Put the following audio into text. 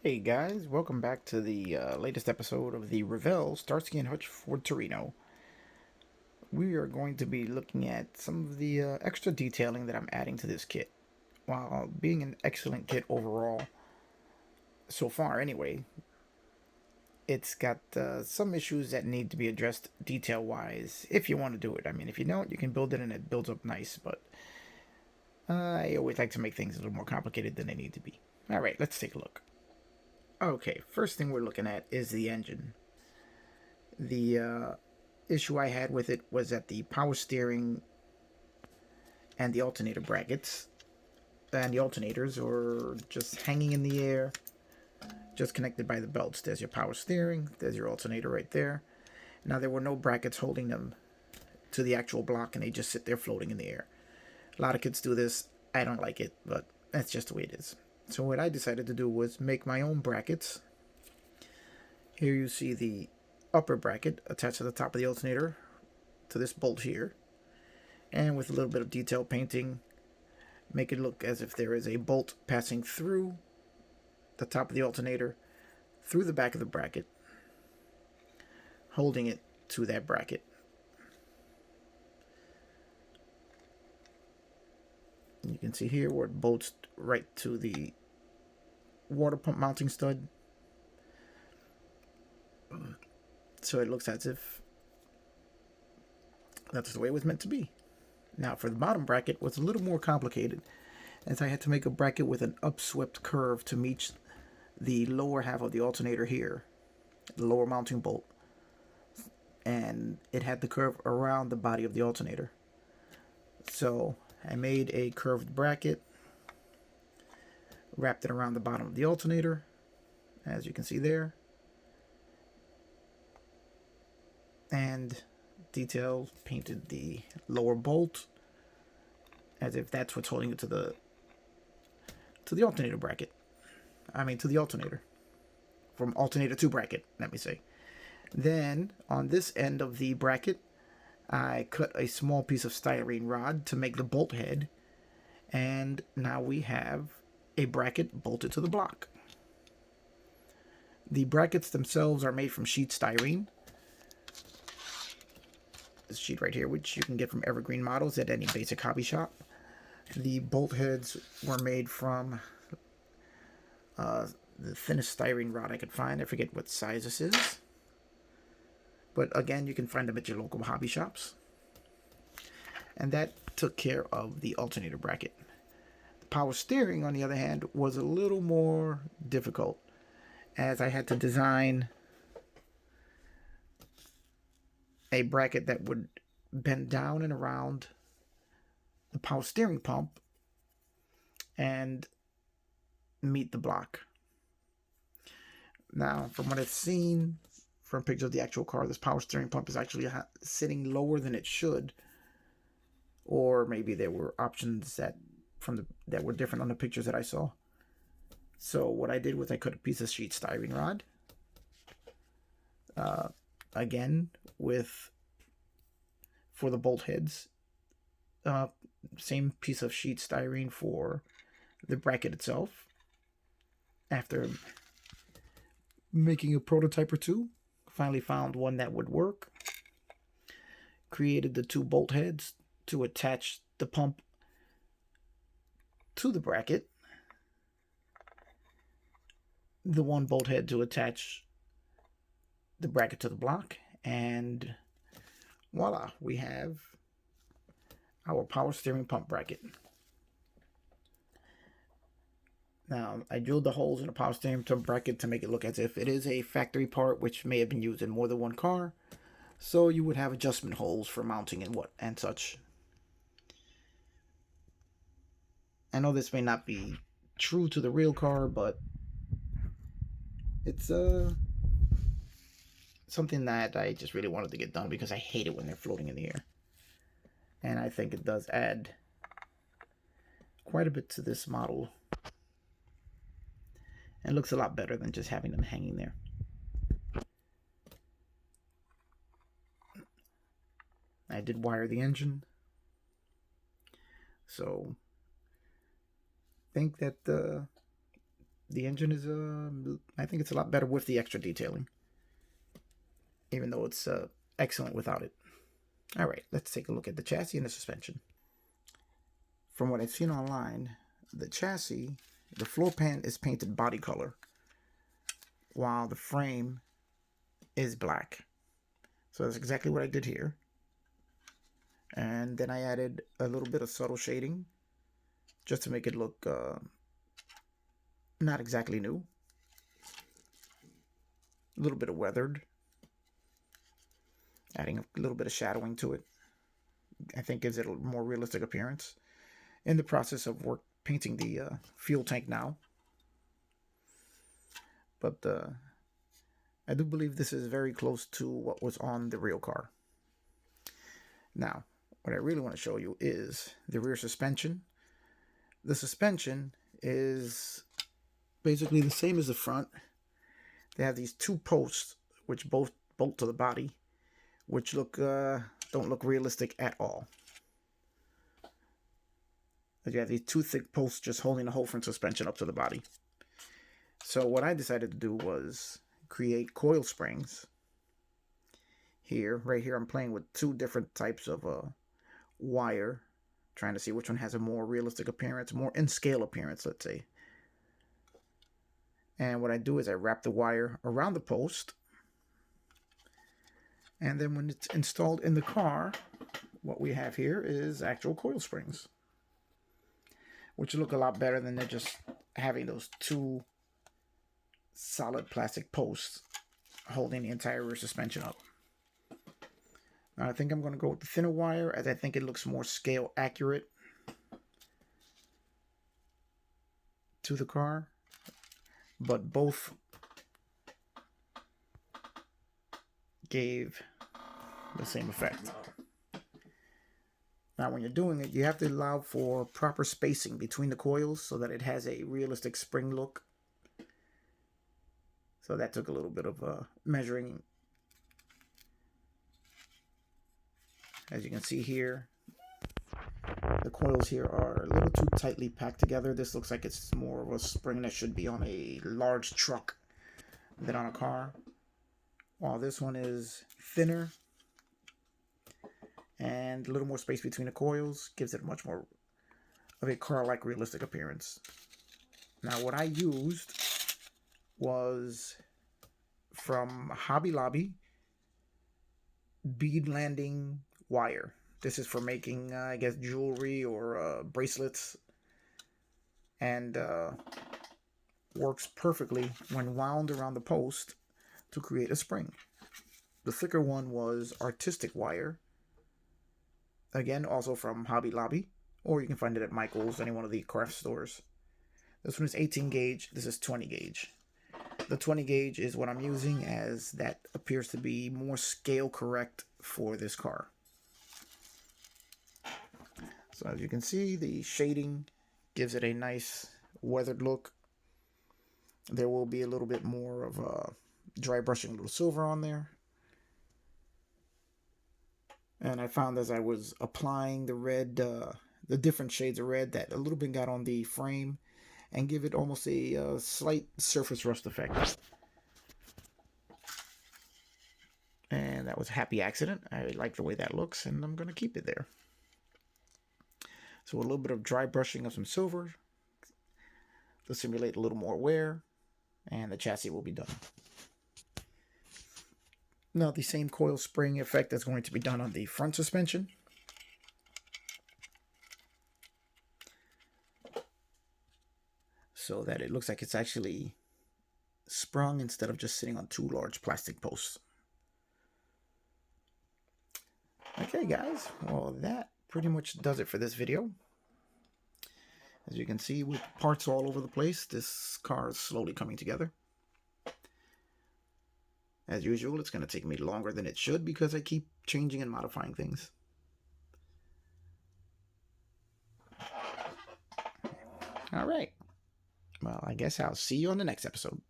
Hey guys, welcome back to the latest episode of the Revell starski and hutch for Torino. We are going to be looking at some of the extra detailing that I'm adding to this kit. While being an excellent kit overall, so far anyway, it's got some issues that need to be addressed detail wise if you want to do it. I mean, if you don't, you can build it and it builds up nice, but I always like to make things a little more complicated than they need to be. Alright, let's take a look. Okay, first thing we're looking at is the engine. The issue I had with it was that the power steering and the alternator brackets and the alternators are just hanging in the air, just connected by the belts. There's your power steering, there's your alternator right there. Now, there were no brackets holding them to the actual block, and they just sit there floating in the air. A lot of kids do this. I don't like it, but that's just the way it is. So what I decided to do was make my own brackets. Here you see the upper bracket attached to the top of the alternator to this bolt here, and with a little bit of detail painting, make it look as if there is a bolt passing through the top of the alternator, through the back of the bracket, holding it to that bracket. You can see here where it bolts right to the water pump mounting stud. So it looks as if that's the way it was meant to be. Now, for the bottom bracket, it was a little more complicated, as I had to make a bracket with an upswept curve to meet the lower half of the alternator here, the lower mounting bolt, and it had the curve around the body of the alternator. So I made a curved bracket, wrapped it around the bottom of the alternator, as you can see there, and detail painted the lower bolt as if that's what's holding it to the alternator bracket. To the alternator. From alternator to bracket, let me say. Then, on this end of the bracket, I cut a small piece of styrene rod to make the bolt head, and now we have a bracket bolted to the block. The brackets themselves are made from sheet styrene. This sheet right here, which you can get from Evergreen Models at any basic hobby shop. The bolt heads were made from the thinnest styrene rod I could find. I forget what size this is, but again, you can find them at your local hobby shops. And that took care of the alternator bracket. The power steering, on the other hand, was a little more difficult, as I had to design a bracket that would bend down and around the power steering pump and meet the block. Now, from what I've seen from pictures of the actual car, this power steering pump is actually sitting lower than it should, or maybe there were options that were different on the pictures that I saw. So what I did was I cut a piece of sheet styrene rod, again for the bolt heads, same piece of sheet styrene for the bracket itself. After making a prototype or two, finally found one that would work. Created the two bolt heads to attach the pump to the bracket. The one bolt head to attach the bracket to the block, and voila, we have our power steering pump bracket. Now, I drilled the holes in the power steering pump bracket to make it look as if it is a factory part, which may have been used in more than one car. So you would have adjustment holes for mounting and such. I know this may not be true to the real car, but it's something that I just really wanted to get done because I hate it when they're floating in the air. And I think it does add quite a bit to this model. And it looks a lot better than just having them hanging there. I did wire the engine. So I think that The engine is, I think it's a lot better with the extra detailing, even though it's excellent without it. All right, let's take a look at the chassis and the suspension. From what I've seen online, the chassis, the floor pan is painted body color, while the frame is black. So that's exactly what I did here. And then I added a little bit of subtle shading just to make it look not exactly new. A little bit of weathered, adding a little bit of shadowing to it. I think gives it a more realistic appearance. In the process of painting the fuel tank now. But I do believe this is very close to what was on the real car. Now, what I really want to show you is the rear suspension. The suspension is basically the same as the front. They have these two posts which both bolt to the body, which don't look realistic at all. You have these two thick posts just holding the whole front suspension up to the body. So what I decided to do was create coil springs. Right here, I'm playing with two different types of wire, trying to see which one has a more realistic appearance, more in scale appearance, let's say. And what I do is I wrap the wire around the post, and then when it's installed in the car, what we have here is actual coil springs, which look a lot better than they're just having those two solid plastic posts holding the entire rear suspension up. Now, I think I'm going to go with the thinner wire, as I think it looks more scale accurate to the car, but both gave the same effect. Now, when you're doing it, you have to allow for proper spacing between the coils so that it has a realistic spring look. So that took a little bit of measuring. As you can see here, the coils here are a little too tightly packed together. This looks like it's more of a spring that should be on a large truck than on a car, while this one is thinner and a little more space between the coils gives it much more of a car-like realistic appearance. Now, what I used was from Hobby Lobby bead landing wire. This is for making, I guess, jewelry or bracelets, and works perfectly when wound around the post to create a spring. The thicker one was artistic wire, again, also from Hobby Lobby, or you can find it at Michael's, any one of the craft stores. This one is 18 gauge, this is 20 gauge. The 20 gauge is what I'm using, as that appears to be more scale correct for this car. So as you can see, the shading gives it a nice weathered look. There will be a little bit more of a dry brushing, a little silver on there. And I found as I was applying the red, the different shades of red, that a little bit got on the frame and give it almost a slight surface rust effect. And that was a happy accident. I like the way that looks, and I'm going to keep it there. So a little bit of dry brushing of some silver to simulate a little more wear, and the chassis will be done. Now, the same coil spring effect is going to be done on the front suspension. So that it looks like it's actually sprung instead of just sitting on two large plastic posts. Okay, guys. Well, that pretty much does it for this video. As you can see, with parts all over the place, this car is slowly coming together. As usual, it's going to take me longer than it should because I keep changing and modifying things. All right. Well, I guess I'll see you on the next episode.